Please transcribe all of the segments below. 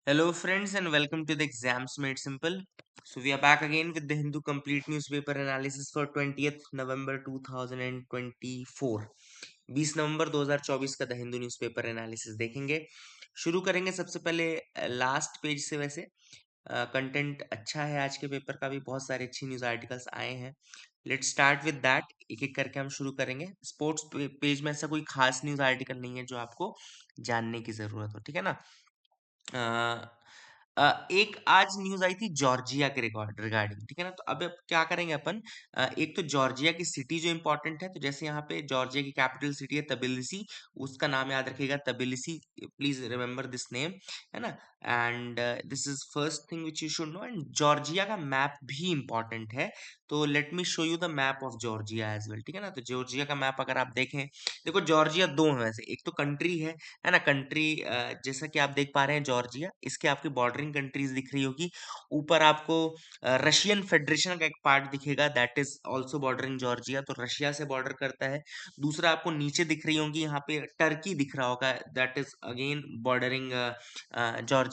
Hello, friends, and welcome to the Exams Made Simple. So, we are back again with the Hindu Complete Newspaper Analysis for 20th November 2024. 20 नवंबर 2024 का the Hindu newspaper analysis देखेंगे। शुरू करेंगे सबसे पहले last page से। वैसे content अच्छा है आज के पेपर का भी, बहुत सारे अच्छी न्यूज़ आर्टिकल्स आए हैं। Let's start with that. एक एक करके हम शुरू करेंगे। स्पोर्ट्स पेज में ऐसा कोई खास न्यूज़ आर्टिकल नहीं है जो आपको जानने की ज़रूरत हो, ठीक है ना। एक आज न्यूज़ आई थी जॉर्जिया के रिगार्डिंग, ठीक है ना। तो अब क्या करेंगे अपन, एक तो जॉर्जिया की सिटी जो इंपॉर्टेंट है, तो जैसे यहाँ पे जॉर्जिया की कैपिटल सिटी है तबिलिसी, उसका नाम याद रखिएगा Tbilisi, please remember this name, है ना। And this is first thing which you should know. And Georgia का मैप भी इंपॉर्टेंट है, तो let me show you the map of Georgia as well, ठीक है ना। तो जॉर्जिया का मैप अगर आप देखें, देखो जॉर्जिया दो है वैसे, एक तो कंट्री है ना। कंट्री जैसा कि आप देख पा रहे हैं जॉर्जिया, इसके आपकी बॉर्डरिंग कंट्रीज दिख रही होगी। ऊपर आपको रशियन फेडरेशन का एक पार्ट दिखेगा, that is also bordering Georgia, तो रशिया से बॉर्डर करता है। दूसरा आपको नीचे दिख रही होगी, यहाँ पे टर्की दिख रहा होगा, that is again bordering Georgia.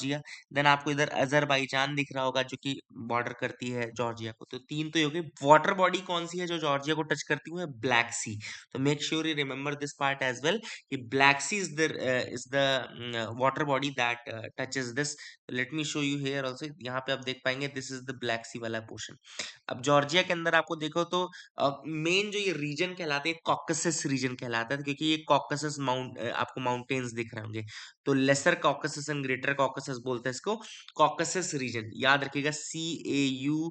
Then आपको इधर अजरबैजान दिख रहा होगा, जो कि बॉर्डर करती है जॉर्जिया को। तो तीन तो ये हो गई। वाटर बॉडी कौन सी है जो जॉर्जिया को टच करती है? Black Sea. तो make sure you remember this part as well, कि Black Sea is the water body that touches this. Let me show you here also. यहाँ पे आप देख पाएंगे दिस इज द ब्लैक सी वाला पोर्शन। अब जॉर्जिया के अंदर आपको देखो तो मेन जो ये रीजन कहलाते हैं कॉकसस रीजन कहलाता है, क्योंकि ये कॉकसस आपको माउंटेन्स दिख रहे होंगे। तो Lesser Caucasus and Greater Caucasus बोलते हैं इसको। कॉकसस रीजन याद रखिएगा, CAUCASUS,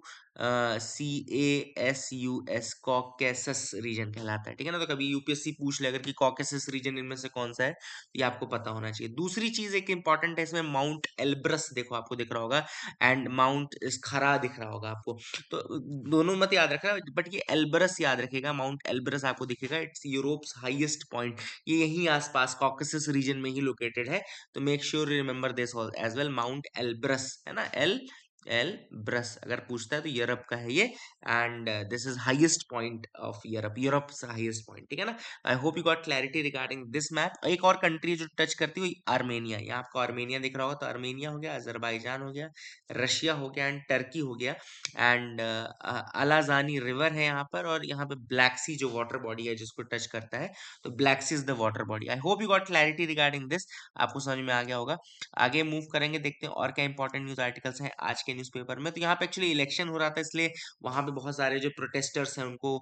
कॉकेसस रीजन कहलाता है, ठीक है ना। तो कभी यूपीएससी पूछ ले अगर कि कॉकेसस रीजन इनमें से कौन सा है, तो ये आपको पता होना चाहिए। दूसरी चीज एक इंपॉर्टेंट है इसमें, माउंट एल्ब्रस देखो आपको दिख रहा होगा, एंड माउंट खरा दिख रहा होगा आपको। तो दोनों मत याद रखना, बट ये एल्ब्रस याद रखिएगा, माउंट एल्ब्रस आपको दिखेगा। इट्स यूरोप्स हाईएस्ट पॉइंट, ये यहीं आसपास कॉकेसस रीजन में ही लोकेटेड है। तो make sure remember this as well, Mount Elbrus, है ना। एल एल ब्रस अगर पूछता है तो यूरोप का है ये। And this is highest point of Europe, Europe highest point, ठीक है ना। आई hope you got clarity regarding this map. एक और कंट्री जो टच करती हुई आर्मेनिया, यहाँ आपको आर्मेनिया दिख रहा होगा, तो आर्मेनिया हो गया, अजरबैजान हो गया, रशिया हो गया, एंड टर्की हो गया। एंड अलाजानी रिवर है यहाँ पर, और यहाँ पे ब्लैक सी जो वाटर बॉडी है जिसको टच करता है, तो Black Sea is the water body. I hope you got clarity regarding this, आपको समझ में आ गया होगा। आगे मूव करेंगे, देखते हैं और क्या इंपॉर्टेंट न्यूज आर्टिकल्स हैं आज के न्यूज़पेपर में। तो यहाँ पे एक्चुअली इलेक्शन हो रहा था, इसलिए वहां पे बहुत सारे जो प्रोटेस्टर्स हैं उनको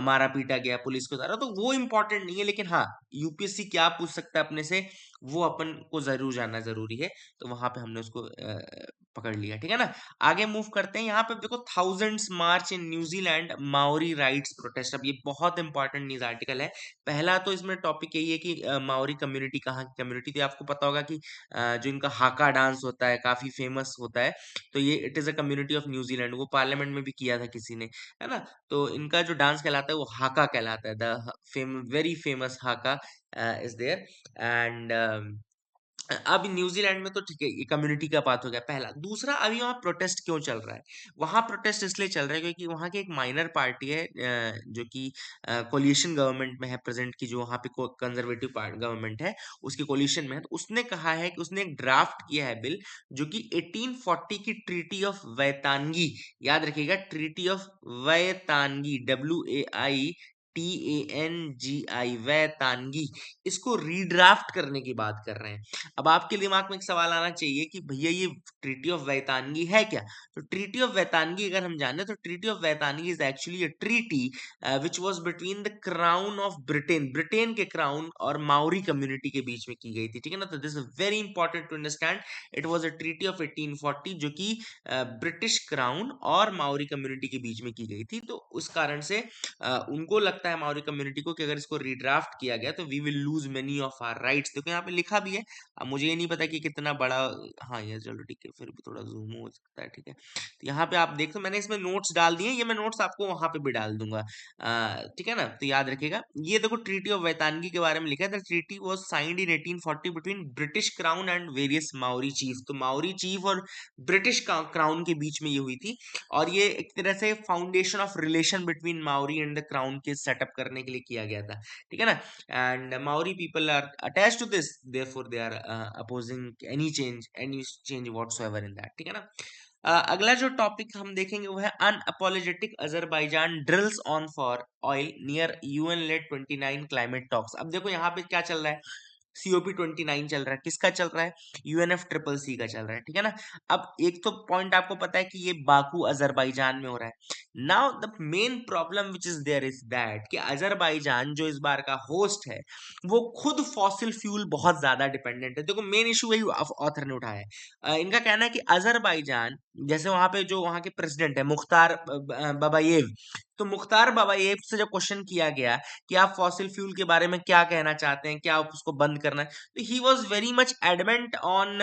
मारा पीटा गया पुलिस के द्वारा, तो वो इंपॉर्टेंट नहीं है। लेकिन हाँ, यूपीएससी क्या पूछ सकता है अपने से, वो अपन को जरूर जानना जरूरी है, तो वहां पे हमने उसको पकड़ लिया, ठीक है ना। आगे मूव करते हैं। यहाँ पे देखो, thousands March in New Zealand, Maori rights protest. अब ये बहुत इंपॉर्टेंट न्यूज आर्टिकल है। पहला तो इसमें टॉपिक यही है कि माओरी कम्युनिटी कहाँ की कम्युनिटी थी। आपको पता होगा कि जो इनका हाका डांस होता है काफी फेमस होता है, तो ये it is a community of New Zealand. वो पार्लियामेंट में भी किया था किसी ने, है ना। तो इनका जो डांस कहलाता है वो हाका कहलाता है, द वेरी फेमस हाका इज देयर। एंड अब न्यूजीलैंड में तो ठीक है, ये कम्युनिटी का बात हो गया पहला। दूसरा, अभी वहाँ प्रोटेस्ट क्यों चल रहा है? वहाँ प्रोटेस्ट इसलिए चल रहा है क्योंकि वहाँ की एक माइनर पार्टी है, जो कि कोलिशन गवर्नमेंट में है प्रेजेंट की, जो वहाँ पे कंजर्वेटिव गवर्नमेंट है उसकी कोलिशन में है। तो उसने कहा है कि उसने एक ड्राफ्ट किया है बिल, जो कि 1840 की ट्रीटी ऑफ वैतानगी, याद रखिएगा, ट्रीटी ऑफ वैतानगी, WAITANGI, वैतानगी, इसको रीड्राफ्ट करने की बात कर रहे हैं। अब आपके दिमाग में एक सवाल आना चाहिए कि भैया ये ट्रीटी ऑफ वैतानगी है क्या? तो ट्रीटी ऑफ वैतानगी अगर हम जाने, तो treaty of Waitangi is actually a treaty which was between the crown of Britain, Britain के क्राउन और माउरी कम्युनिटी के बीच में की गई थी, ठीक है ना। तो this is very important to understand. It was a treaty of 1840, जो कि ब्रिटिश क्राउन और माउरी कम्युनिटी के बीच में की गई थी। तो उस कारण से उनको लगता है माउरी कम्युनिटी को कि अगर इसको रिड्राफ्ट किया गया तो we will lose many of our rights. देखो यहाँ पे लिखा भी है, अब मुझे ये नहीं पता कि कितना बड़ा, हाँ ये चलो ठीक है, फिर भी थोड़ा जूम हो सकता है, ठीक है। तो यहाँ पे आप देखो, मैंने इसमें नोट्स डाल दिए, ये मैं नोट्स आपको वहां पे भी डाल दूंगा, ठीक है ना। तो याद रखिएगा, ये देखो ट्रीटी ऑफ वैतानगी के बारे में लिखा है, the treaty was signed in 1840 between British crown and various Maori chief. तो माउरी चीफ और ब्रिटिश क्राउन के बीच में ये हुई थी, और ये एक तरह से foundation of relation between Maori and the Crown के सेटअप करने के लिए किया गया था, ठीक है ना। And Maori people are attached to this, therefore they are opposing any change whatsoever in that, ठीक है ना। अगला जो टॉपिक हम देखेंगे वो है unapologetic Azerbaijan drills on for oil near UN led 29 climate talks. अब देखो यहाँ पे क्या चल रहा है, COP29 चल रहा है, किसका चल रहा है, UNFCCC का चल रहा है, ठीक है ना। अब एक तो पॉइंट आपको पता है कि ये बाकू अजरबैजान में हो रहा है। Now the main problem which is there is that कि अजरबैजान जो इस बार का होस्ट है वो खुद फॉसिल फ्यूल बहुत ज्यादा डिपेंडेंट है। देखो मेन इशू वही ऑथर ने उठाया है। इनका कहना है कि अजरबैजान, जैसे वहां पे जो वहां के प्रेसिडेंट है मुख्तार बाबायेव, तो मुख्तार बाबायेव से जब क्वेश्चन किया गया कि आप फॉसिल फ्यूल के बारे में क्या कहना चाहते हैं, क्या आप उसको बंद करना है, तो he was very much adamant on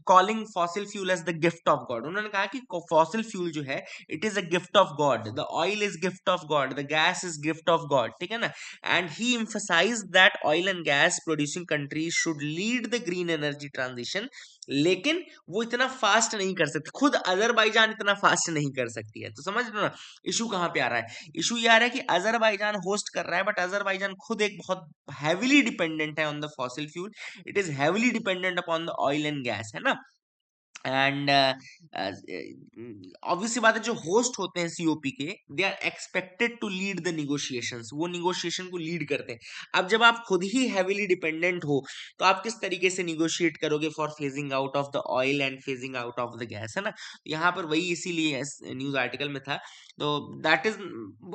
calling fossil fuel as the gift of God. उन्होंने कहा कि फॉसिल फ्यूल जो है it is a gift of God, the oil is gift of God, the gas is gift of God, ठीक है ना। And he emphasized that oil and gas producing countries should lead the green energy transition, लेकिन वो इतना fast नहीं कर सकते, खुद अजरबैजान इतना फास्ट नहीं कर सकती है। तो समझ लो ना इशू कहाँ पे आ रहा है। इशू ये आ रहा है कि अजरबैजान होस्ट कर रहा है बट अजरबैजान खुद एक बहुत हैविली डिपेंडेंट है on the fossil fuel, it is heavily dependent upon the oil and gas, है ना। एंड ऑब्वियसली बात है जो होस्ट होते हैं COP के, they are expected to lead the negotiations, वो निगोशिएशन को लीड करते हैं। अब जब आप खुद ही हैविली डिपेंडेंट हो तो आप किस तरीके से निगोशिएट करोगे for phasing out of the oil and phasing out of the gas, है ना। यहाँ पर वही इसीलिए न्यूज आर्टिकल में था। तो दैट इज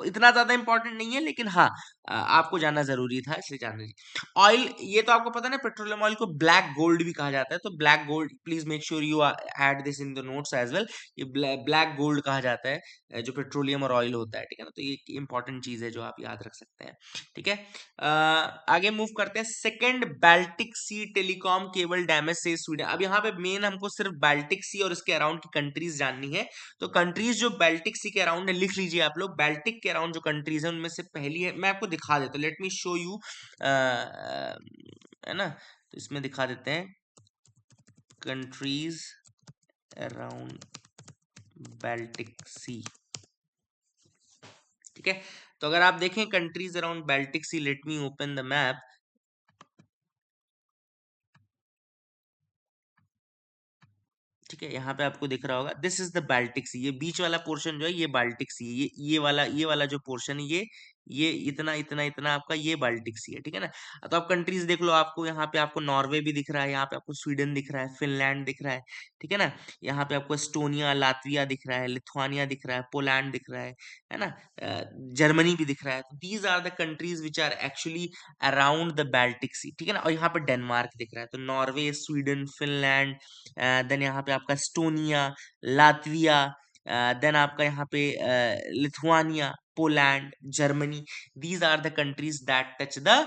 इतना ज्यादा इंपॉर्टेंट नहीं है, लेकिन हाँ आपको जानना जरूरी था, इसलिए जानना चाहिए। ऑयल, ये तो आपको पता ना पेट्रोलियम ऑयल को ब्लैक गोल्ड भी कहा जाता है, तो black gold please make sure you add this in the notes as well. ये ब्लैक गोल्ड कहा जाता है जो पेट्रोलियम और ऑयल होता है, ठीक है ना। तो ये इंपॉर्टेंट चीज है जो आप याद रख सकते हैं, ठीक है। आगे मूव करते हैं। सेकेंड बाल्टिक सी टेलीकॉम केबल डैमेज से स्वीडन। अब यहाँ पे मेन हमको सिर्फ बाल्टिक सी और इसके अराउंड की कंट्रीज जाननी है। तो कंट्रीज जो बाल्टिक सी के अराउंड है लिख लीजिए आप लोग। बाल्टिक के अराउंड जो कंट्रीज है उनमें से पहली है, मैं आपको दिखा देता हूँ, लेट मी शो यू, है ना। तो इसमें दिखा देते हैं कंट्रीज अराउंड बाल्टिक सी, ठीक है। तो अगर आप देखें countries around Baltic Sea, let me open the map. ठीक है, यहाँ पे आपको दिख रहा होगा this is the Baltic Sea, ये बीच वाला पोर्शन जो है ये बाल्टिक सी है, ये वाला जो पोर्शन है ये इतना इतना इतना आपका ये बाल्टिक सी है, ठीक है ना। तो आप कंट्रीज देख लो, आपको यहाँ पे आपको नॉर्वे भी दिख रहा है, यहाँ पे आपको स्वीडन दिख रहा है, फिनलैंड दिख रहा है, ठीक है ना। यहाँ पे आपको एस्टोनिया लातविया दिख रहा है, लिथुआनिया दिख रहा है, पोलैंड दिख रहा है ना, जर्मनी भी दिख रहा है। These are the countries which are actually around the Baltic Sea, ठीक है ना। और यहाँ पे डेनमार्क दिख रहा है, तो नॉर्वे, स्वीडन, फिनलैंड, देन यहाँ पे आपका एस्टोनिया, लातविया, देन आपका यहाँ पे Lithuania, Poland, Germany, these are the countries that touch the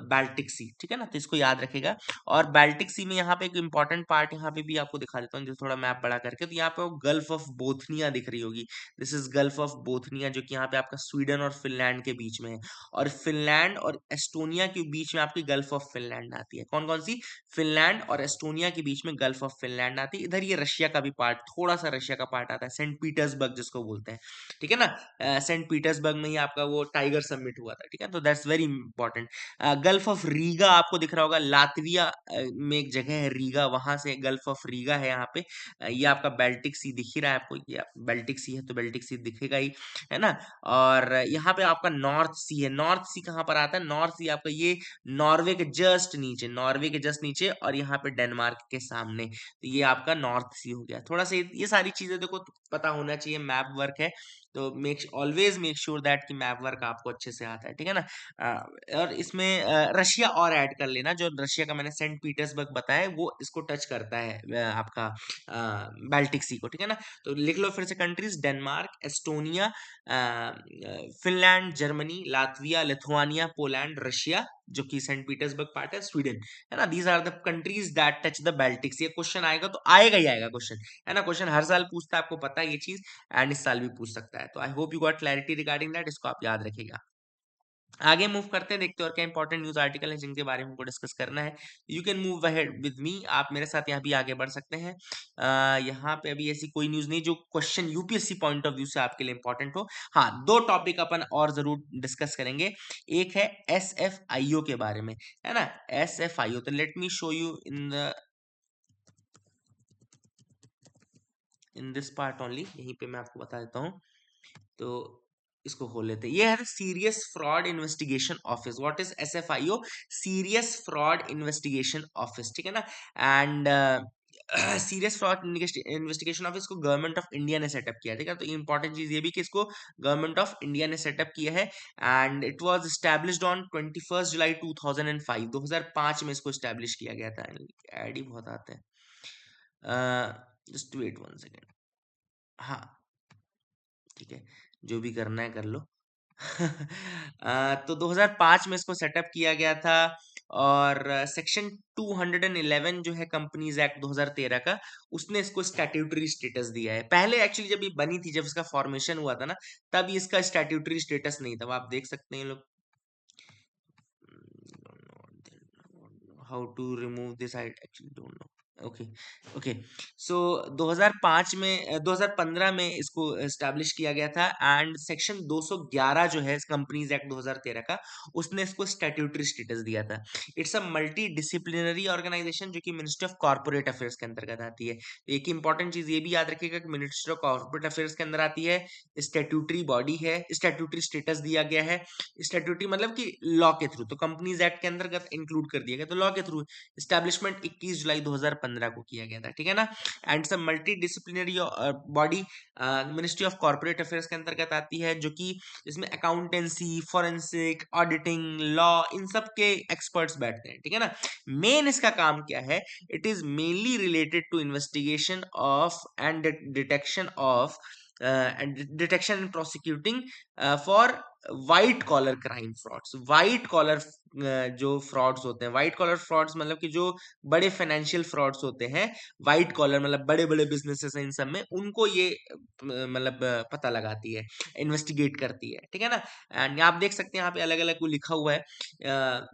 Baltic Sea, ठीक है ना। तो इसको याद रखेगा। और बाल्टिक सी में यहाँ पे एक इंपॉर्टेंट पार्ट यहाँ पे भी आपको दिखा देता हूँ, जो थोड़ा मैप बड़ा करके, तो यहाँ पे गल्फ ऑफ बोथनिया दिख रही होगी, this is gulf of Bothnia, जो कि यहाँ पे आपका स्वीडन और फिनलैंड के बीच में है। और फिनलैंड और एस्टोनिया के बीच में आपकी गल्फ ऑफ फिनलैंड आती है। कौन कौन सी, फिनलैंड और एस्टोनिया के बीच में गल्फ ऑफ फिनलैंड आती है। इधर ये रशिया का भी पार्ट, थोड़ा सा रशिया का पार्ट आता है, सेंट पीटर्सबर्ग जिसको बोलते हैं, ठीक है ना। सेंट पीटर्सबर्ग में ही आपका वो टाइगर समिट हुआ था, ठीक है। तो that's very important. Gulf of Riga आपको दिख रहा होगा, लातविया में एक जगह है रीगा, वहां से गल्फ ऑफ रीगा है यहाँ पे। ये आपका बाल्टिक सी दिख ही रहा है आपको, ये बाल्टिक सी है तो बाल्टिक सी दिखेगा ही, है ना। और यहाँ पे आपका नॉर्थ सी है, नॉर्थ सी कहाँ पर आता है, नॉर्थ सी आपका ये नॉर्वे के जस्ट नीचे, नॉर्वे के जस्ट नीचे, और यहाँ पे डेनमार्क के सामने, तो ये आपका नॉर्थ सी हो गया। थोड़ा सा ये सारी चीजें देखो पता होना चाहिए, मैप वर्क है तो ऑलवेज मेक श्योर दैट कि मैप वर्क आपको अच्छे से आता है, ठीक है ना। और इसमें रशिया और ऐड कर लेना, जो रशिया का मैंने सेंट पीटर्सबर्ग बताया है, वो इसको टच करता है आपका बाल्टिक सी को, ठीक है ना। तो लिख लो फिर से countries, Denmark, Estonia, Finland, Germany, Latvia, Lithuania, Poland, Russia, जो कि सेंट पीटर्सबर्ग पार्ट है, स्वीडन, है ना। These are the countries that touch the Baltic Sea. Question आएगा तो आएगा ही आएगा क्वेश्चन, है ना। क्वेश्चन हर साल पूछता है, आपको पता है ये चीज, एंड इस साल भी पूछ सकता है। तो आई hope you got clarity regarding that, इसको आप याद रखिएगा। आगे मूव करते हैं, देखते हैं और क्या इंपॉर्टेंट न्यूज आर्टिकल है जिनके बारे में हमको डिस्कस करना है। You can move ahead with me, आप मेरे साथ यहाँ भी आगे बढ़ सकते हैं। यहाँ पे अभी ऐसी कोई न्यूज नहीं जो question UPSC point of view से आपके लिए इंपॉर्टेंट हो। हाँ, दो टॉपिक अपन और जरूर डिस्कस करेंगे। एक है SFIO के बारे में, है ना, SFIO। तो let me show you in this part only, यहीं पे मैं आपको बता देता हूँ। तो इसको खोल लेते हैं। ये है serious fraud investigation office. What is SFIO? Serious fraud investigation office, ठीक है ना। And serious fraud investigation office को गवर्नमेंट ऑफ इंडिया ने सेटअप किया, ठीक है। तो इंपॉर्टेंट चीज ये भी कि इसको गवर्नमेंट ऑफ इंडिया ने सेटअप किया है। And it was established on 21 जुलाई 2005, 2005 में इसको एस्टैब्लिश किया गया था। ऐड ही बहुत आते हैं, जस्ट वेट वन सेकेंड। हाँ, ठीक है, जो भी करना है कर लो। तो 2005 में इसको सेटअप किया गया था। और सेक्शन 211 जो है कंपनीज एक्ट 2013 का, उसने इसको स्टैट्यूटरी स्टेटस दिया है। पहले एक्चुअली जब ये बनी थी, जब इसका फॉर्मेशन हुआ था ना, तब इसका स्टैट्यूटरी स्टेटस नहीं था। वो आप देख सकते हैं लोग। How to remove this, I actually don't know. Okay, okay. So 2005 में 2015 में इसको एस्टैब्लिश किया गया था। एंड सेक्शन 211 जो है कंपनीज एक्ट 2013 का, उसने इसको स्टैट्यूटरी स्टेटस दिया था। It's a multi disciplinary organisation जो कि मिनिस्ट्री ऑफ कॉर्पोरेट अफेयर्स के अंतर्गत आती है। एक इंपॉर्टेंट चीज ये भी याद रखिएगा कि मिनिस्ट्री ऑफ कॉर्पोरेट अफेयर्स के अंदर आती है, स्टैट्यूटरी बॉडी है, स्टैट्यूटरी स्टेटस दिया गया है। स्टैट्यूटरी मतलब कि लॉ के थ्रू, तो कंपनीज एक्ट के अंतर्गत इंक्लूड कर दिया गया, तो लॉ के थ्रू एस्टैब्लिशमेंट 21 जुलाई 2015 को किया गया था, ठीक है ना। एंड सब multi disciplinary body ministry of corporate affairs के अंतर्गत आती है, जो कि इसमें अकाउंटेंसी, फॉरेंसिक, ऑडिटिंग, लॉ, इन सब के एक्सपर्ट्स बैठते हैं, ठीक है ना। मेन इसका काम क्या है? It is mainly related to investigation of and detection of and detection and prosecuting for white collar crime frauds. White collar जो फ्रॉड्स होते हैं, वाइट कॉलर फ्रॉड्स मतलब कि जो बड़े फाइनेंशियल फ्रॉड्स होते हैं, वाइट कॉलर मतलब बड़े बड़े बिजनेसेस हैं, इन सब में उनको ये मतलब पता लगाती है, इन्वेस्टिगेट करती है, ठीक है ना। एंड आप देख सकते हैं यहाँ पे अलग अलग वो लिखा हुआ है।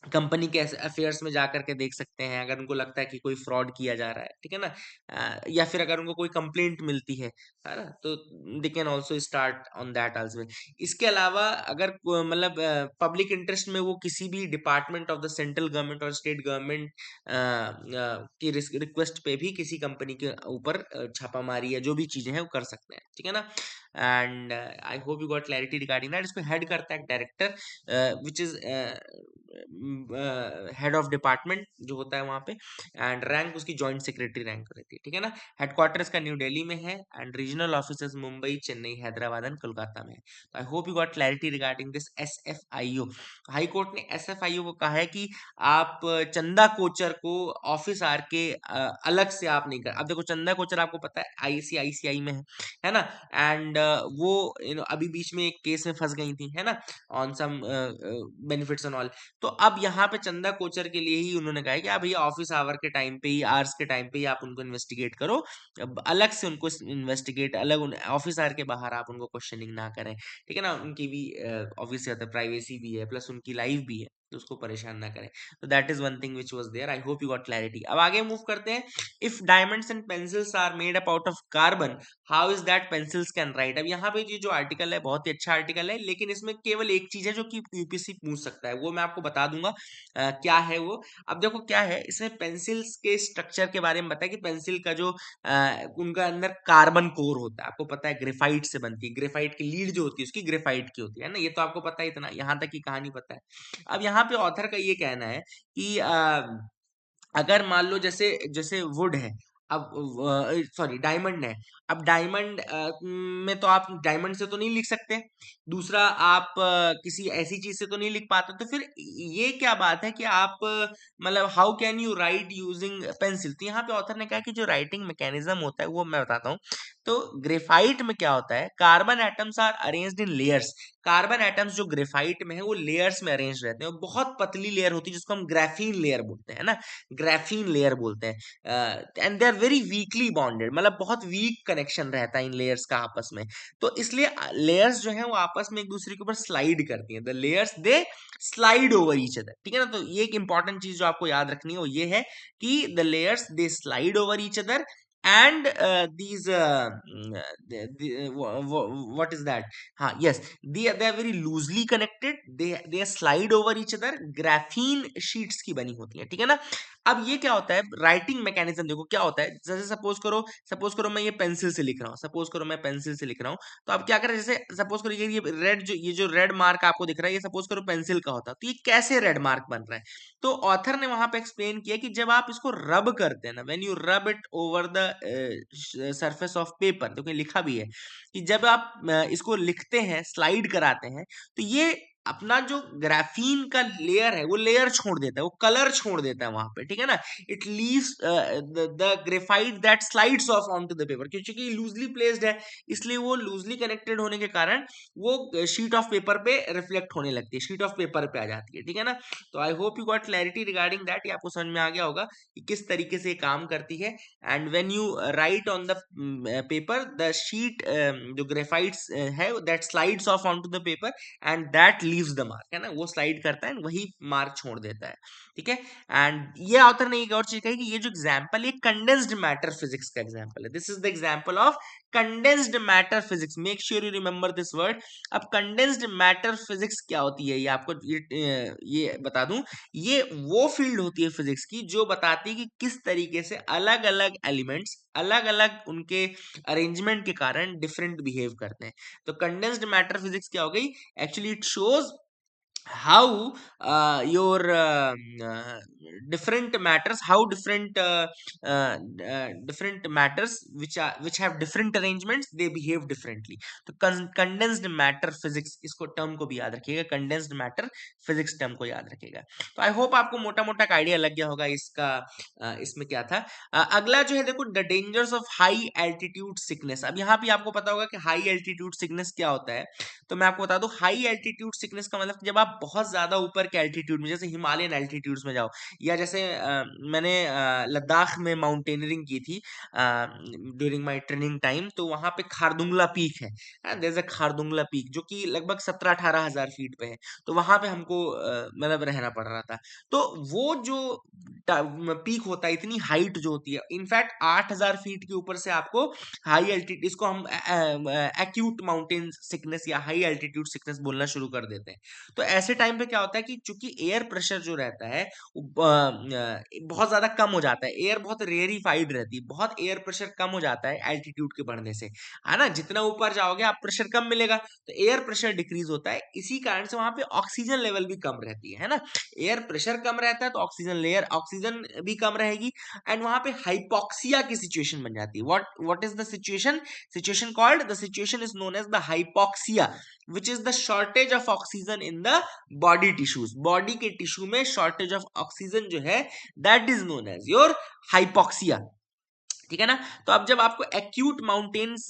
कंपनी के अफेयर्स में जाकर के देख सकते हैं, अगर उनको लगता है कि कोई फ्रॉड किया जा रहा है, ठीक है ना। या फिर अगर उनको कोई कंप्लेंट मिलती है ना, तो they can also start on that also. इसके अलावा अगर मतलब पब्लिक इंटरेस्ट में वो किसी भी department of the central government और स्टेट गवर्नमेंट की रिक्वेस्ट पे भी किसी कंपनी के ऊपर छापामारी या जो भी चीजें हैं वो कर सकते हैं, ठीक है ना। And I hope you got clarity regarding that. इसको हेड करता है director which is head of department जो होता है वहां पे। एंड रैंक उसकी जॉइंट सेक्रेटरी रैंक रहती है, ठीक है ना। हेडक्वार्टर्स का न्यू दिल्ली में है and regional offices Mumbai, Chennai, Hyderabad and Kolkata में है। तो आई hope you got clarity regarding this SFIO। High court ने SFIO को कहा है कि आप चंदा कोचर को ऑफिस आर के अलग से आप नहीं कर। अब देखो, चंदा कोचर आपको पता है ICICI में है ना। एंड वो अभी बीच में एक केस में फंस गई थी, है ना, on some benefits and all. तो अब यहाँ पे चंदा कोचर के लिए ही उन्होंने कहा है कि आप भैया ऑफिस आवर के टाइम पे ही, आवर्स के टाइम पे ही आप उनको इन्वेस्टिगेट करो। अब अलग से उनको इन्वेस्टिगेट, अलग ऑफिस आवर के बाहर आप उनको क्वेश्चनिंग ना करें, ठीक है ना। उनकी भी ऑब्वियसली प्राइवेसी भी है, प्लस उनकी लाइफ भी है, तो उसको परेशान ना करें। तो that is one thing which was there. I hope you got clarity. अब आगे मूव करते हैं। If diamonds and pencils are made up out of carbon, how is that pencils can write. अब यहाँ पे ये जो आर्टिकल है बहुत ही अच्छा आर्टिकल है, लेकिन इसमें केवल एक चीज है जो कि यूपीएससी पूछ सकता है, वो मैं आपको बता दूंगा क्या है वो। अब देखो क्या है इसमें, पेंसिल्स के स्ट्रक्चर के बारे में बताया कि पेंसिल का जो उनका अंदर कार्बन कोर होता है, आपको पता है ग्रेफाइट से बनती है। ग्रेफाइट की लीड जो होती है उसकी ग्रेफाइट की होती है ना, ये तो आपको पता है, इतना यहाँ तक की कहानी पता है। अब यहाँ पे ऑथर का ये कहना है कि अगर मान लो जैसे जैसे वुड है, अब सॉरी डायमंड है। अब डायमंड में तो आप डायमंड से तो नहीं लिख सकते। दूसरा, आप किसी ऐसी चीज से तो नहीं लिख पाते। तो फिर ये क्या बात है कि आप मतलब how can you right using pencil. तो यहाँ पे ऑथर ने कहा कि जो राइटिंग मैकेनिज्म होता है वो मैं बताता हूँ। तो ग्रेफाइट में क्या होता है, carbon atoms are arranged in layers. Carbon atoms जो ग्रेफाइट में है वो लेयर्स में अरेंज रहते हैं, बहुत पतली लेयर होती है जिसको हम ग्राफीन लेयर बोलते हैं ना, ग्राफीन लेयर बोलते हैं। And they are very weakly bonded, मतलब बहुत वीक कनेक्शन रहता है इन लेयर्स का आपस में। तो इसलिए लेयर्स जो है वो आपस में एक दूसरे के ऊपर स्लाइड करती हैं, the layers they slide over each other, ठीक है ना। तो ये एक इंपॉर्टेंट चीज जो आपको याद रखनी है वो ये है कि the layers they slide over each other and these what is that, yes, they are very loosely connected, they slide over each other, graphene sheets की बनी होती है, ठीक है ना। अब ये क्या होता है, राइटिंग मैकेनिज्म देखो क्या होता है। जैसे सपोज करो मैं ये पेंसिल से लिख रहा हूँ, सपोज करो मैं पेंसिल से लिख रहा हूँ, तो अब क्या करें, जैसे सपोज करो ये रेड ये जो रेड मार्क आपको दिख रहा है, ये सपोज करो पेंसिल का होता, तो ये कैसे रेड मार्क बन रहा है। तो ऑथर ने वहां पे एक्सप्लेन किया कि जब आप इसको रब करते हैं ना, when you rub it over the surface of paper, तो लिखा भी है कि जब आप इसको लिखते हैं, स्लाइड कराते हैं, तो ये अपना जो ग्राफीन का लेयर है वो लेयर छोड़ देता है, वो कलर छोड़ देता है वहां पे, ठीक है ना। It leaves the graphite that slides off on to the paper, क्योंकि लूजली प्लेस्ड है, इसलिए वो लूजली कनेक्टेड होने के कारण वो शीट ऑफ पेपर पे रिफ्लेक्ट होने लगती है, शीट ऑफ पेपर पे आ जाती है, ठीक है ना। तो आई hope you got clarity regarding that, ये आपको समझ में आ गया होगा कि किस तरीके से ये काम करती है। And when you write on the paper, the sheet जो ग्रेफाइट्स है that slides off on to the paper and that leaves the mark, है ना, वो स्लाइड करता है वही मार्क छोड़ देता है, ठीक है। एंड ये ऑथर ने एक और चीज कही कि ये जो एग्जांपल है कंडेंस्ड मैटर फिजिक्स का एग्जांपल है, this is the example of condensed matter physics, make sure you remember this word. अब कंडेंस्ड मैटर फिजिक्स क्या होती है, ये आपको ये बता दूं, ये वो फील्ड होती है फिजिक्स की जो बताती है कि किस तरीके से अलग अलग एलिमेंट्स अलग अलग उनके अरेंजमेंट के कारण डिफरेंट बिहेव करते हैं। तो कंडेंस्ड मैटर फिजिक्स क्या हो गई, actually it shows how your different matters, how different matters which have different arrangements, they behave differently. तो condensed matter physics, इसको टर्म को भी याद रखिएगा, condensed matter physics टर्म को याद रखिएगा। तो आई होप आपको मोटा मोटा आइडिया लग गया होगा इसका। इसमें क्या था, अगला जो है देखो, the dangers of high altitude sickness. अब यहाँ पे आपको पता होगा कि हाई एल्टीट्यूड सिकनेस क्या होता है, तो मैं आपको बता दूं, हाई एल्टीट्यूड सिकनेस का मतलब जब आप बहुत ज्यादा ऊपर के एल्टीट्यूड में, जैसे हिमालयन एल्टीट्यूड्स में जाओ, या जैसे मैंने लद्दाख में माउंटेनियरिंग की थी ड्यूरिंग माय ट्रेनिंग टाइम, तो वहां पे खारदुंगला पीक है, there is a Khardung La peak जो कि लगभग 17-18 हजार फीट पे है। तो वहां पे हमको मतलब रहना पड़ रहा था। तो वो जो पीक होता है, इतनी हाइट जो होती है, इनफैक्ट 8000 फीट के ऊपर से आपको हाई एल्टीट्यूड, इसको हम एक्यूट माउंटेन सिकनेस या हाई एल्टीट्यूड सिकनेस बोलना शुरू कर देते हैं। तो ऐसे टाइम पे क्या होता है कि चूंकि एयर प्रेशर जो रहता है वो बहुत ज्यादा कम हो जाता है, एयर बहुत रेयरिफाइड रहती है, बहुत एयर प्रेशर कम हो जाता है एल्टीट्यूड के बढ़ने से, है ना। जितना ऊपर जाओगे आप प्रेशर कम मिलेगा, तो एयर प्रेशर डिक्रीज होता है, इसी कारण से वहां पे ऑक्सीजन लेवल भी कम रहती है ना। एयर प्रेशर कम रहता है तो ऑक्सीजन भी कम रहेगी, एंड वहां पे हाइपोक्सिया की सिचुएशन बन जाती है। What is the situation called, the situation is known as the hypoxia, which is the shortage of oxygen in the body tissues. Body के टिश्यू में शॉर्टेज ऑफ ऑक्सीजन जो है, that is known as your hypoxia, ठीक है ना। तो अब जब आपको एक्यूट माउंटेन्स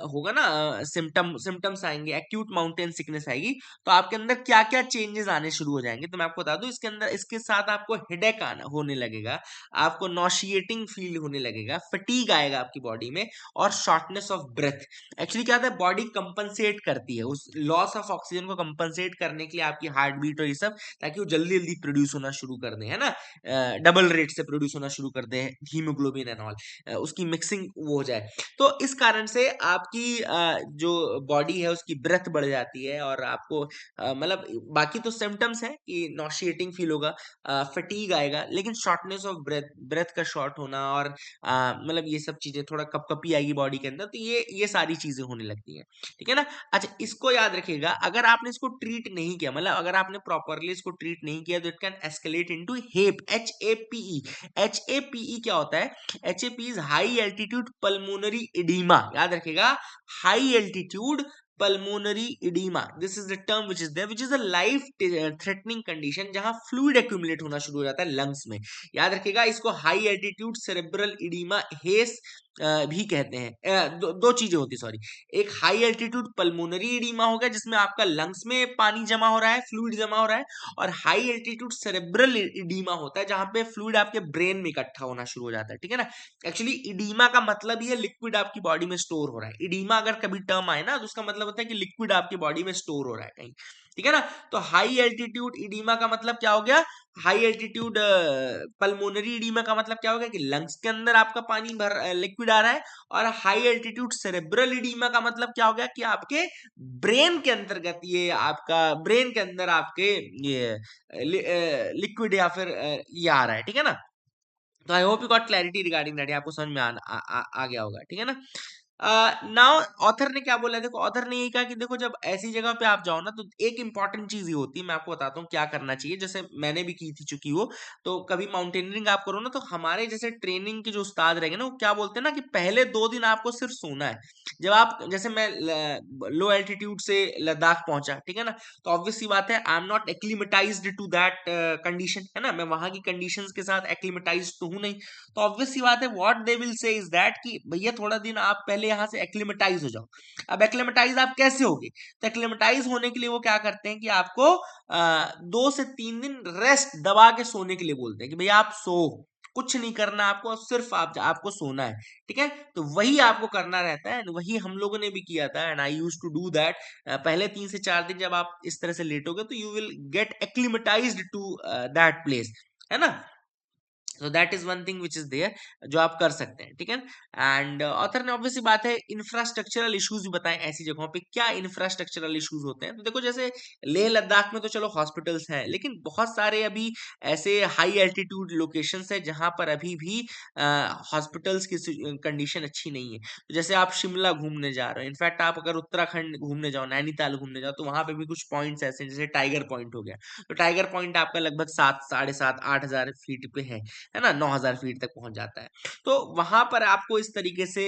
होगा ना, सिम्टम्स आएंगे, एक्यूट माउंटेन सिकनेस आएगी, तो आपके अंदर क्या क्या चेंजेस आने शुरू हो जाएंगे। तो मैं आपको बता दूं, इसके अंदर इसके साथ आपको हेडेक आना होने लगेगा, आपको नॉशिएटिंग फील होने लगेगा, फटीग आएगा आपकी बॉडी में, और शॉर्टनेस ऑफ ब्रेथ। एक्चुअली क्या होता है, बॉडी कंपनसेट करती है उस लॉस ऑफ ऑक्सीजन को कंपनसेट करने के लिए आपकी हार्ट बीट और ये सब, ताकि वो जल्दी जल्दी प्रोड्यूस होना शुरू कर दे, है ना, डबल रेट से प्रोड्यूस होना शुरू कर दे हीमोग्लोबिन एंड ऑल, उसकी मिक्सिंग वो हो जाए। तो इस कारण से आपकी जो बॉडी है उसकी ब्रेथ बढ़ जाती है, और आपको मतलब बाकी तो सिम्टम्स है कि नॉशिएटिंग फील होगा, फटीग आएगा, लेकिन शॉर्टनेस ऑफ ब्रेथ का शॉर्ट होना, और मतलब ये सब चीजें, थोड़ा कपकपी आएगी बॉडी के अंदर, तो ये सारी चीजें होने लगती हैं, ठीक है ना। अच्छा, इसको याद रखिएगा, अगर आपने इसको ट्रीट नहीं किया, मतलब अगर आपने प्रॉपरली इसको ट्रीट नहीं किया, तो it can escalate into HAPE, HAPE। HAPE क्या होता है, HAP is high altitude pulmonary oedema, याद रखिएगा, high altitude pulmonary oedema, this is the term which is there, which is a life threatening condition जहां fluid accumulate होना शुरू हो जाता है लंग्स में। याद रखिएगा इसको हाई एल्टीट्यूड सेरेब्रल इडीमा हेस भी कहते हैं। दो चीजें होती, सॉरी, एक हाई एल्टीट्यूड पल्मोनरी इडीमा हो गया जिसमें आपका लंग्स में पानी जमा हो रहा है, फ्लूइड जमा हो रहा है, और हाई एल्टीट्यूड सेरेब्रल इडीमा होता है जहां पे फ्लूइड आपके ब्रेन में इकट्ठा होना शुरू हो जाता है, ठीक है ना। एक्चुअली इडीमा का मतलब ही है लिक्विड आपकी बॉडी में स्टोर हो रहा है। इडीमा अगर कभी टर्म आए ना तो उसका मतलब होता है कि लिक्विड आपकी बॉडी में स्टोर हो रहा है कहीं, ठीक है ना। तो हाई एल्टीट्यूड इडीमा का मतलब क्या हो गया, हाई एल्टीट्यूड पल्मोनरी इडीमा का मतलब क्या हो गया कि लंग्स के अंदर आपका पानी भर लिक्विड आ रहा है, और हाई एल्टीट्यूड सेरेब्रल इडीमा का मतलब क्या हो गया कि आपके ब्रेन के अंतर्गत, ये आपका ब्रेन के अंदर आपके ये लिक्विड या फिर ये आ रहा है, ठीक है ना। तो आई hope you got clarity regarding that, आपको समझ में आ गया होगा, ठीक है ना। नाउ ऑथर ने क्या बोला, देखो ऑथर ने ये कहा कि देखो जब ऐसी जगह पे आप जाओ ना तो एक इंपॉर्टेंट चीज ये होती है, मैं आपको बताता हूँ क्या करना चाहिए। जैसे मैंने भी की थी चुकी वो, तो कभी माउंटेनियरिंग आप करो ना तो हमारे जैसे ट्रेनिंग के जो उस्ताद रहेंगे ना वो क्या बोलते हैं ना कि पहले 2 दिन आपको सिर्फ सोना है। जब आप, जैसे मैं लो एल्टीट्यूड से लद्दाख पहुंचा, ठीक है ना, तो ऑब्वियस सी बात है I am not acclimatised to that condition, है ना, मैं वहां की कंडीशंस के साथ एक्लिमेटाइज्ड तो हूं नहीं। तो ऑब्वियस सी बात है what they will say is that कि भैया थोड़ा दिन आप पहले यहाँ से एक्लिमेटाइज हो जाओ। अब एक्लिमेटाइज आप कैसे होगे, तो एक्लिमेटाइज होने के लिए वो क्या करते हैं कि आपको 2 से 3 दिन रेस्ट दबा के सोने के लिए बोलते हैं कि भैया आप सो, कुछ नहीं करना आपको, सिर्फ आपको सोना है, ठीक है। तो वही आपको करना रहता है, वही हम लोगों ने भी किया था, and I use to do that. पहले 3 से 4 दिन जब आप इस तरह से लेटोगे तो you will get acclimatised to that place, है ना। तो that is one thing which is there जो आप कर सकते हैं, ठीक है। एंड ऑथर ने ऑब्वियसली बात है इंफ्रास्ट्रक्चरल इश्यूज भी बताए, ऐसी जगहों पे क्या इंफ्रास्ट्रक्चरल इश्यूज होते हैं। तो देखो जैसे लेह लद्दाख में तो चलो हॉस्पिटल्स हैं, लेकिन बहुत सारे अभी ऐसे हाई एल्टीट्यूड लोकेशंस है जहां पर अभी भी हॉस्पिटल्स की कंडीशन अच्छी नहीं है। तो जैसे आप शिमला घूमने जा रहे हो, इनफैक्ट आप अगर उत्तराखंड घूमने जाओ, नैनीताल घूमने जाओ, तो वहां पे भी कुछ पॉइंट्स ऐसे हैं, जैसे टाइगर पॉइंट हो गया। तो टाइगर पॉइंट आपका लगभग 7, 7.5, 8 हजार फीट पे है ना, 9,000 फीट तक पहुंच जाता है। तो वहां पर आपको इस तरीके से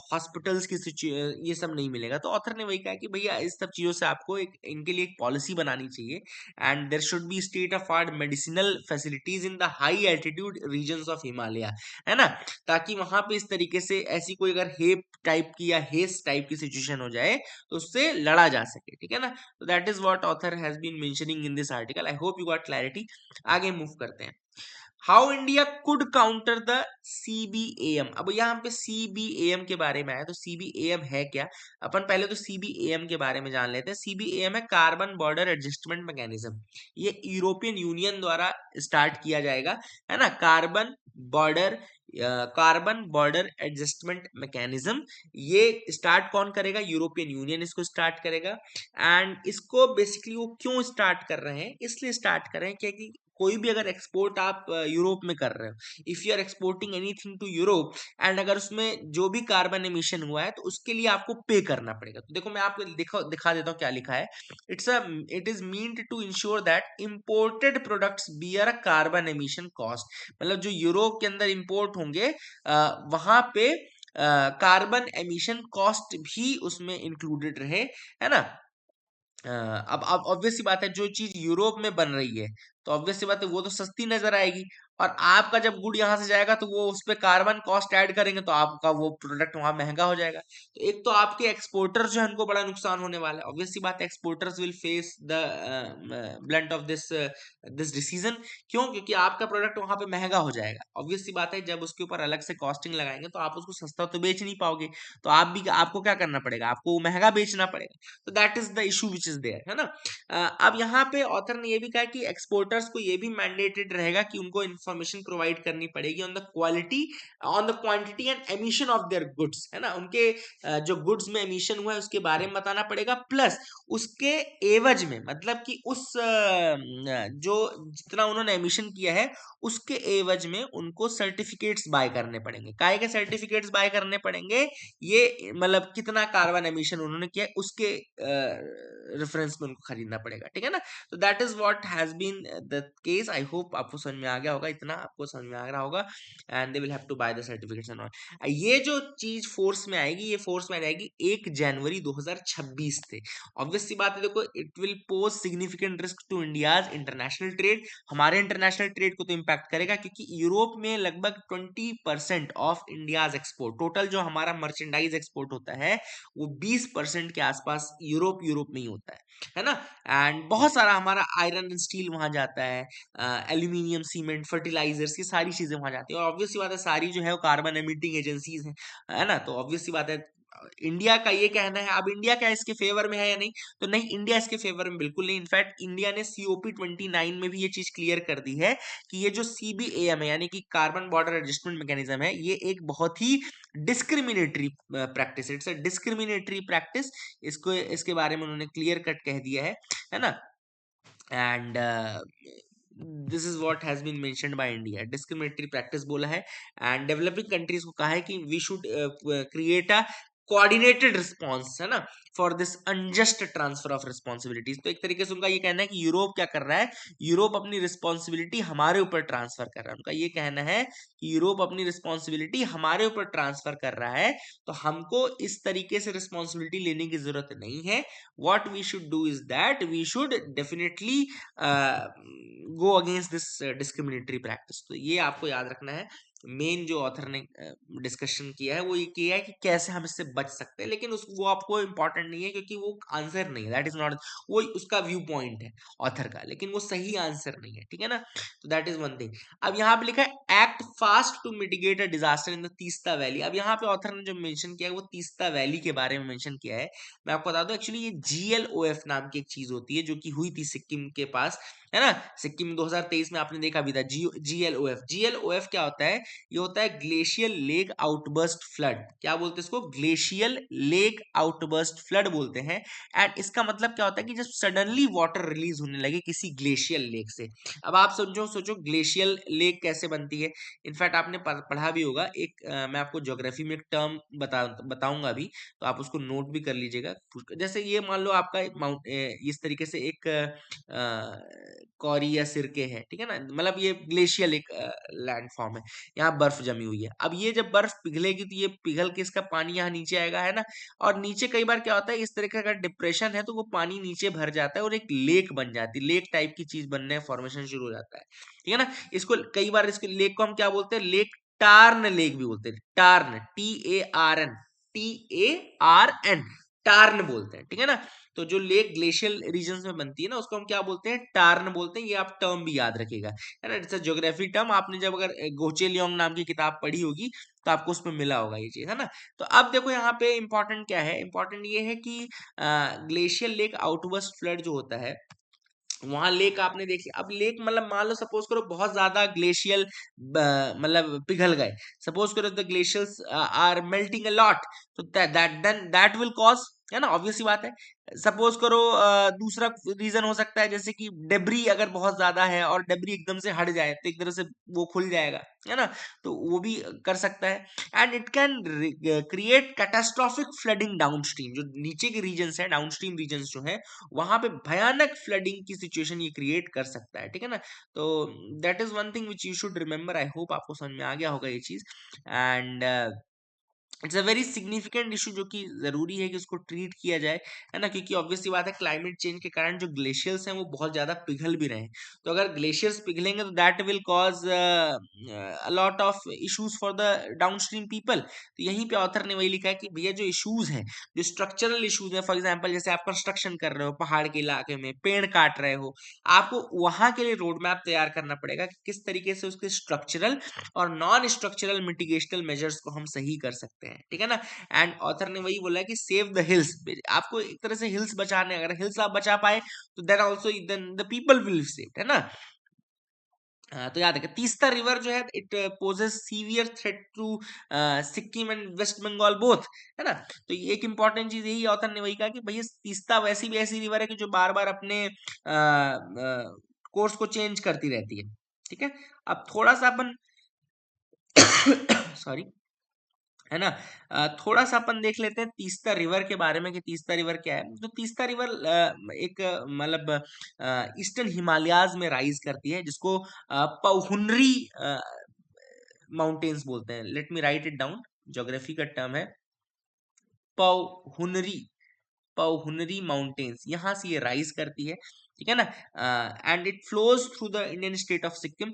हॉस्पिटल्स की ये सब नहीं मिलेगा। तो ऑथर ने वही कहा कि भैया इस सब चीजों से आपको इनके लिए एक पॉलिसी बनानी चाहिए, and there should be state of art medicinal facilities in the high altitude regions of Himalaya, है ना, ताकि वहां पे इस तरीके से ऐसी कोई अगर हेप टाइप की या हेस टाइप की सिचुएशन हो जाए तो उससे लड़ा जा सके, ठीक है ना। तो that is what author has been mentioning in this article. I hope you got clarity. आगे मूव करते हैं। How India could counter the CBM. अब यहाँ पे सीबीएम के बारे में आया, तो सीबीएम है क्या, अपन पहले तो सीबीएम के बारे में जान लेते हैं। सीबीएम है कार्बन बॉर्डर एडजस्टमेंट मैकेनिज्म। ये यूरोपियन यूनियन द्वारा स्टार्ट किया जाएगा, है ना, कार्बन बॉर्डर एडजस्टमेंट मैकेनिज्म। ये स्टार्ट कौन करेगा, यूरोपियन यूनियन इसको स्टार्ट करेगा। एंड इसको बेसिकली वो क्यों स्टार्ट कर रहे हैं, इसलिए स्टार्ट कर रहे हैं क्योंकि कोई भी अगर एक्सपोर्ट आप यूरोप में कर रहे हो, if you are exporting anything to Europe, and अगर उसमें जो भी कार्बन एमिशन हुआ है तो उसके लिए आपको पे करना पड़ेगा। तो देखो मैं आपको दिखा देता हूँ क्या लिखा है। It is meant to ensure that imported products bear a carbon emission cost. मतलब जो यूरोप के अंदर इंपोर्ट होंगे वहां पे कार्बन एमिशन कॉस्ट भी उसमें इंक्लूडेड रहे, है ना। अब ऑब्वियस सी बात है जो चीज यूरोप में बन रही है तो ऑब्वियस सी बात है वो तो सस्ती नजर आएगी, और आपका जब गुड यहाँ से जाएगा तो वो उस पर कार्बन कॉस्ट ऐड करेंगे तो आपका वो प्रोडक्ट वहां महंगा हो जाएगा। तो एक तो आपके एक्सपोर्टर्स जो है उनको बड़ा नुकसान होने वाला है। ऑब्वियस सी बात है exporters will face the blunt of this this decision. क्यों, क्योंकि आपका प्रोडक्ट वहां पे महंगा हो जाएगा। ऑब्वियस सी बात है जब उसके ऊपर अलग से कॉस्टिंग लगाएंगे तो आप उसको सस्ता तो बेच नहीं पाओगे, तो आपको क्या करना पड़ेगा, आपको महंगा बेचना पड़ेगा। तो that is the issue which is there, है ना। अब यहाँ पे ऑथर ने ये भी कहा कि एक्सपोर्टर्स को ये भी मैंडेटेड रहेगा कि उनको इंफॉर्मेशन प्रोवाइड करनी पड़ेगी on the quality, on the quantity and emission of their goods, है ना। उनके जो गुड्स में एमिशन हुआ है उसके बारे में बताना पड़ेगा, प्लस उसके एवज में, मतलब कि उस जो जितना उन्होंने एमिशन किया है उसके एवज में उनको सर्टिफिकेट्स बाय करने पड़ेंगे। काय के सर्टिफिकेट्स बाय करने पड़ेंगे, ये मतलब कितना कार्बन एमिशन उन्होंने किया उसके रेफरेंस में उनको खरीदना पड़ेगा, ठीक है ना। तो that is what has been the case. I hope आपको समझ में आ गया होगा। इतना आपको समझ में आ रहा होगा, and they will have to buy the certificates and all. ये जो चीज फोर्स में आएगी, ये फोर्स में आ जाएगी 1 जनवरी 2026 से। ऑब्वियस सी बात है, देखो it will pose significant risk to India's international trade. हमारे इंटरनेशनल ट्रेड को तो इम्पैक्ट करेगा, क्योंकि यूरोप में लगभग 20% ऑफ इंडियाज एक्सपोर्ट, टोटल जो हमारा मर्चेंडाइज एक्सपोर्ट होता है वो 20% के आसपास यूरोप में ही होता है ना। एंड बहुत सारा हमारा आयरन एंड स्टील वहां जाता है, एल्यूमिनियम, सीमेंट, फर्टिलाइजर्स, ये सारी चीजें वहां जाती है। और ऑब्वियस सी बात है, सारी जो है वो कार्बन एमिटिंग एजेंसीज हैं, है ना। तो ऑब्वियस सी बात है, इंडिया का ये कहना है, अब इंडिया क्या इसके फेवर में है या नहीं, तो नहीं, इंडिया इसके फेवर में बिल्कुल नहीं। इनफैक्ट इंडिया ने COP29 में भी ये चीज क्लियर कर दी है कि ये जो CBAM है, यानी कि कार्बन बॉर्डर एडजस्टमेंट मैकेनिज्म है, ये एक बहुत ही discriminatory practice, it's a discriminatory practice. इसको, इसके बारे में उन्होंने क्लियर कट कह दिया है ना। And this is what has been mentioned by India, discriminatory practice बोला है। एंड डेवलपिंग कंट्रीज को कहा है कि we should create a coordinated response, है ना, for this unjust transfer of responsibilities. तो एक तरीके से उनका ये कहना है कि यूरोप क्या कर रहा है, यूरोप अपनी रिस्पॉन्सिबिलिटी हमारे ऊपर ट्रांसफर कर रहा है। उनका ये कहना है कि यूरोप अपनी रिस्पॉन्सिबिलिटी हमारे ऊपर ट्रांसफर कर रहा है, तो हमको इस तरीके से रिस्पॉन्सिबिलिटी लेने की जरूरत नहीं है। what we should do is that we should definitely go against this discriminatory practice। तो ये आपको याद रखना है। मेन जो ऑथर ने डिस्कशन किया है वो ये किया है कि कैसे हम इससे बच सकते हैं, लेकिन उस वो आपको इंपॉर्टेंट नहीं है, क्योंकि वो आंसर नहीं है, दैट इज नॉट, वो उसका व्यू पॉइंट है ऑथर का, लेकिन वो सही आंसर नहीं है, ठीक है ना। तो दैट इज वन थिंग। अब यहाँ पे लिखा है act fast to mitigate a disaster in the Teesta valley. अब यहाँ पे ऑथर ने जो मेंशन किया है वो तीस्ता वैली के बारे में मेंशन किया है। मैं आपको बता दूं, एक्चुअली ये GLOF नाम की एक चीज होती है, जो कि हुई थी सिक्किम के पास, है ना। सिक्किम 2023 में आपने देखा भी था। GLOF क्या होता है, ये होता है ग्लेशियल लेक आउटबर्स्ट फ्लड। क्या बोलते हैं इसको, ग्लेशियल लेक आउटबर्स्ट फ्लड बोलते हैं। एंड इसका मतलब क्या होता है कि जब सडनली वाटर रिलीज होने लगे किसी ग्लेशियल लेक से। अब आप सोचो ग्लेशियल लेक कैसे बनती है। इनफैक्ट आपने पढ़ा भी होगा, एक मैं आपको ज्योग्राफी में एक टर्म बताऊंगा अभी, तो आप उसको नोट भी कर लीजिएगा। जैसे ये मान लो आपका इस तरीके से एक कौरी या सिरके है, ठीक है ना, मतलब ये ग्लेशियल एक लैंड फॉर्म है, यहाँ बर्फ जमी हुई है। अब ये जब बर्फ पिघलेगी तो ये पिघल के इसका पानी यहाँ नीचे आएगा, है ना। और नीचे कई बार क्या होता है, इस तरीके का डिप्रेशन है तो वो पानी नीचे भर जाता है और एक लेक बन जाती है, लेक टाइप की चीज बनने फॉर्मेशन शुरू हो जाता है, ठीक है ना। इसको कई बार, इसके लेक को हम क्या बोलते हैं, लेक टार्न लेक भी बोलते हैं, टार्न, TARN, टार्न बोलते हैं, ठीक है ना। तो जो लेक ग्लेशियल रीजन्स में बनती है ना, उसको हम क्या बोलते हैं, टार्न बोलते हैं। ये आप टर्म भी याद रखिएगा, है ना, इट्स अ ज्योग्राफी टर्म। आपने जब अगर गोचे लियोंग नाम की किताब पढ़ी होगी तो आपको उसमें मिला होगा ये चीज, है ना। तो अब देखो यहाँ पे इंपॉर्टेंट क्या है, इंपॉर्टेंट ये है कि ग्लेशियल लेक आउटबर्स्ट फ्लड जो होता है, वहां लेक आपने देखी। अब लेक मतलब मान लो सपोज करो बहुत ज्यादा ग्लेशियल मतलब पिघल गए, सपोज करो the glaciers are melting a lot, तो दैट विल कॉज, है ना, ऑब्वियस सी बात है। सपोज करो दूसरा रीजन हो सकता है, जैसे कि डेब्री अगर बहुत ज्यादा है और डेब्री एकदम से हट जाए तो एक तरह से वो खुल जाएगा, है ना, तो वो भी कर सकता है। And it can create catastrophic flooding downstream, जो नीचे के रीजन्स है, डाउनस्ट्रीम रीजन्स जो है, वहां पे भयानक फ्लडिंग की सिचुएशन ये क्रिएट कर सकता है, ठीक है ना। तो that is one thing which you should remember. I hope आपको समझ में आ गया होगा ये चीज। And it's a very significant issue, जो कि जरूरी है कि उसको ट्रीट किया जाए, है ना, क्योंकि ऑब्वियसली बात है क्लाइमेट चेंज के कारण जो ग्लेशियर्स हैं वो बहुत ज्यादा पिघल भी रहे हैं। तो अगर ग्लेशियर्स पिघलेंगे तो that will cause a lot of issues for the downstream people. तो यहीं पे ऑथर ने वही लिखा है कि भैया जो इश्यूज हैं, जो स्ट्रक्चरल इश्यूज हैं, फॉर एग्जाम्पल जैसे आप कंस्ट्रक्शन कर रहे हो पहाड़ के इलाके में, पेड़ काट रहे हो, आपको वहां के लिए रोड मैप तैयार करना पड़ेगा कि किस तरीके से उसके स्ट्रक्चरल और नॉन स्ट्रक्चरल मिटिगेशनल मेजर्स को हम सही कर सकते हैं, ठीक है ना। एंड ऑथर ने वही बोला है कि सेव द हिल्स, आपको एक तरह से हिल्स बचाने, अगर हिल्स आप बचा पाए तो then also then the people will save, है ना। तो याद रखें, तीस्ता रिवर जो है it poses severe threat to Sikkim and West Bengal both, है ना। तो ये एक इंपॉर्टेंट चीज यही ऑथर ने वही कहा कि भैया तीस्ता वैसी भी ऐसी रिवर है कि जो बार बार अपने कोर्स को चेंज करती रहती है, ठीक है। अब थोड़ा सा अपन सॉरी है ना। थोड़ा सा अपन देख लेते हैं तीस्ता रिवर के बारे में कि तीस्ता रिवर क्या है। तो तीस्ता रिवर एक मतलब ईस्टर्न हिमालयाज में राइज करती है, जिसको पौहुनरी माउंटेन्स बोलते हैं। Let me right it down, geography का टर्म है पौहुनरी, पौहुनरी माउंटेन्स, यहाँ से ये राइज करती है, ठीक है ना। And it flows through the Indian state of Sikkim,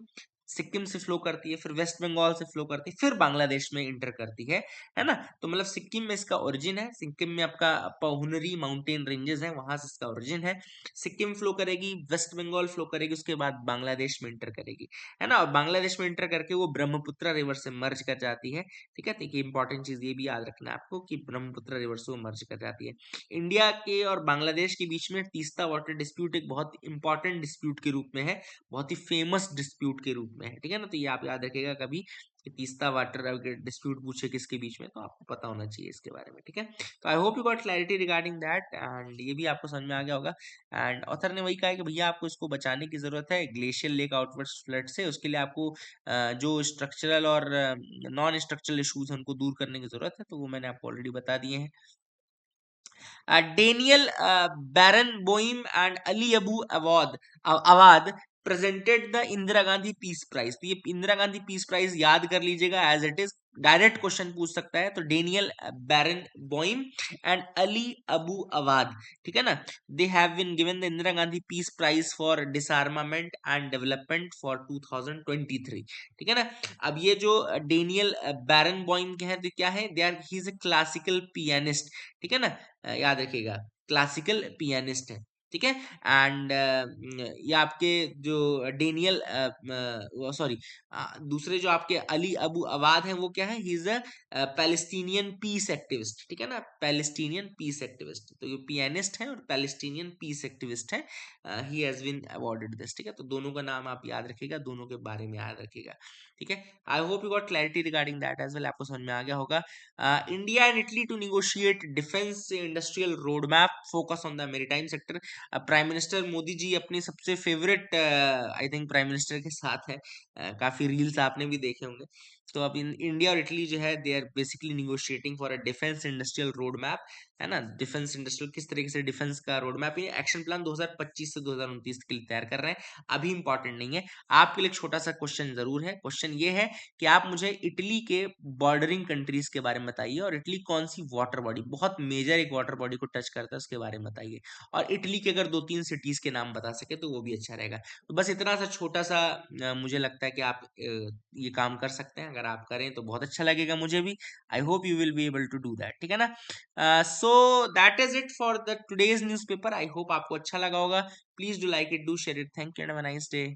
Sikkim से फ्लो करती है, फिर वेस्ट बंगाल से फ्लो करती है, फिर बांग्लादेश में इंटर करती है ना। तो मतलब सिक्किम में इसका ओरिजिन है, सिक्किम में आपका पौहुनरी माउंटेन रेंजेस है, वहां से इसका ओरिजिन है। सिक्किम फ्लो करेगी, वेस्ट बंगाल फ्लो करेगी, उसके बाद बांग्लादेश में इंटर करेगी, है ना। और बांग्लादेश में इंटर करके वो ब्रह्मपुत्र रिवर से मर्ज कर जाती है, ठीक है। देखिए इंपॉर्टेंट चीज ये भी याद रखना है आपको कि ब्रह्मपुत्र रिवर से वो मर्ज कर जाती है। इंडिया के और बांग्लादेश के बीच में तीस्ता वाटर डिस्प्यूट एक बहुत इंपॉर्टेंट डिस्प्यूट के रूप में है, बहुत ही फेमस डिस्प्यूट के रूप में है, ठीक है ना। तो ये आप याद रखिएगा कभी कि तीस्ता वाटर डिस्प्यूट पूछे किसके बीच में, तो आपको पता होना चाहिए इसके बारे में, ठीक है। तो आई hope you got clarity regarding that, and ये भी आपको समझ में आ गया होगा। एंड ऑथर ने वही कहा है कि भैया आपको इसको बचाने की जरूरत है ग्लेशियर लेक आउटवर्ड्स फ्लड से, उसके लिए आपको जो स्ट्रक्चरल और नॉन स्ट्रक्चरल इशूज हैं उनको दूर करने की जरूरत है, तो वो मैंने आपको ऑलरेडी बता दिए हैं। Daniel Barenboim and Ali Abu Awad presented the Indira Gandhi peace prize. तो ये इंदिरा गांधी पीस प्राइज याद कर लीजिएगा as it is, direct question पूछ सकता है। तो Daniel Barenboim and Ali Abu Awad, ठीक है ना, they have been given the Indira Gandhi peace prize for disarmament and development for 2023, ठीक है ना। अब ये जो डेनियल बैरन बॉइम के हैं, तो क्या है, they are he is a classical pianist, ठीक है ना। याद रखिएगा क्लासिकल पियानिस्ट है, ठीक है। एंड ये आपके जो डेनियल सॉरी दूसरे जो आपके अली अबू अवाद हैं वो क्या है, he is a Palestinian peace activist, ठीक है ना, पैलेस्टीनियन पीस एक्टिविस्ट। तो ये पियानिस्ट है और पैलेस्टीनियन पीस एक्टिविस्ट है, he has been awarded this, ठीक है। तो दोनों का नाम आप याद रखिएगा, दोनों के बारे में याद रखिएगा, ठीक है। I hope you got clarity regarding that as well, आपको समझ में आ गया होगा। India and Italy to negotiate defense industrial roadmap focus on the maritime sector। Prime minister Modi ji अपनी सबसे favourite I think prime minister के साथ है, काफी रील्स आपने भी देखे होंगे। तो अब इंडिया और इटली जो है they are basically negotiating for a defence industrial road map, है ना। डिफेंस इंडस्ट्रियल किस तरीके से डिफेंस का रोड मैप, ये एक्शन प्लान 2025 से 2029 के लिए तैयार कर रहे हैं, अभी इंपॉर्टेंट नहीं है। आपके लिए एक छोटा सा क्वेश्चन जरूर है, क्वेश्चन ये है कि आप मुझे इटली के बॉर्डरिंग कंट्रीज के बारे में बताइए, और इटली कौन सी वाटर बॉडी, बहुत मेजर एक वाटर बॉडी को टच करता है, उसके बारे में बताइए। और इटली के अगर 2-3 सिटीज के नाम बता सके तो वो भी अच्छा रहेगा। तो बस इतना सा छोटा सा मुझे लगता है कि आप ये काम कर सकते हैं, अगर आप करें तो बहुत अच्छा लगेगा मुझे भी। I hope you will be able to do that, ठीक है ना। So that is it for the today's newspaper. I hope आपको अच्छा लगा होगा। Please do like it, do share it. Thank you and have a nice day.